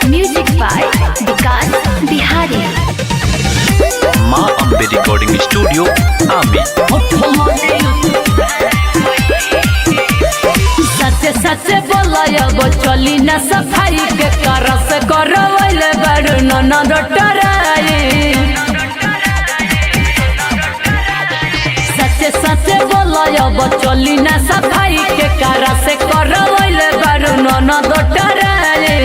Music by विकास बिहारी। माँ Ambe recording studio आमी। सच्चे सच्चे बोलब चली न सफाई के करस करवल बड़ ननद डराई। सच्चे सच्चे बोलब चली न सफाई के करस करवल बड़ ननद डराई।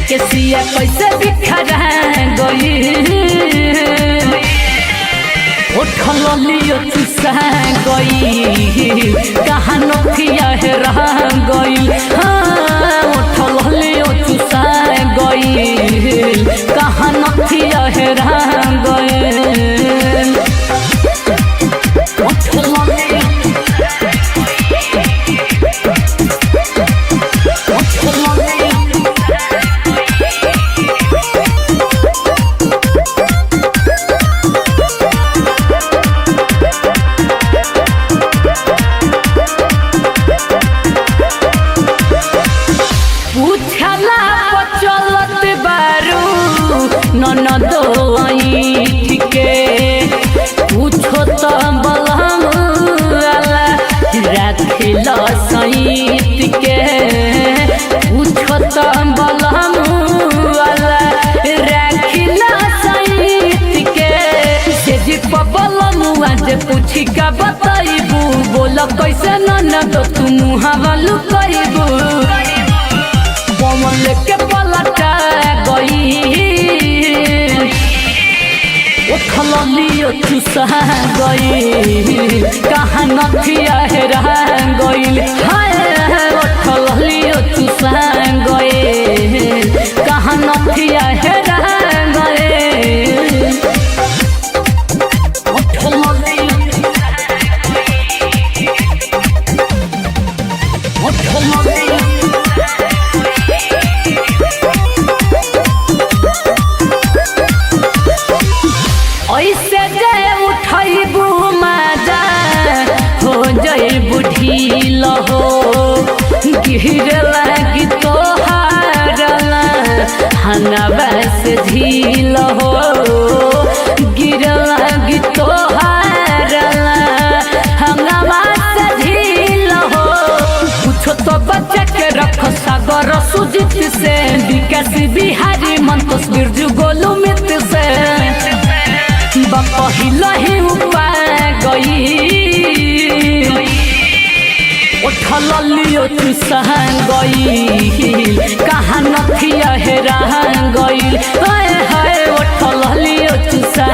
केसिया कैसे बिखर गई उठल लियो चुसा गई कहाँ नखिया रह गई। हाँ उठल लियो चुसा गई कहाँ नखिया रह गई। पूछला चलत बारू ननदो ठीके पूछो तो बलम रखल सईत के। पूछो तो बलम रखल सईत के। से जी बलम आज पूछी का बताइबू बोल कैसे ननद तू मुहावा लुकैबू। पवन के पलटा गई उठल लियो चुसा गई कहाँ नखिया रह गई। हाय उठल लियो चुसा गई कहाँ नखिया रह गई। ऐसे जे उठैबू मजा हो जैबू ढील हो। गिर लगी तोहार हनवा से झील हो। गिर लगी तोहार हंगवा से झील हो। कुछ तो बच्चे के रख सागर सुजित से विकास बिहारी मन तस्वीर जो गोलू मित से। पहिला ही उपाय गई उठल लियो चुसा गई कहाँ नखिया रह गई। हाय हाय उठल लियो चुसा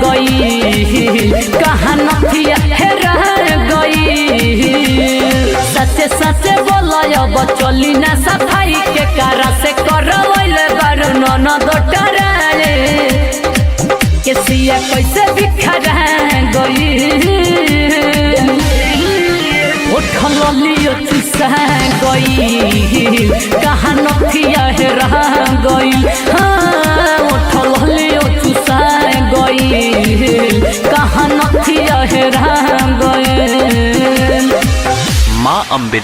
गई कहाँ नखिया रह गई। सच्चे सच्चे बोलब चली न सफाई के कारा से करवल बड़ ननद डराई। केसिया कैसे बिखर गई उठल लियो चुसा गई कहाँ नखिया रह गई। हाँ उठल लियो चुसा गई कहाँ नखिया रह गई। माँ अम्बे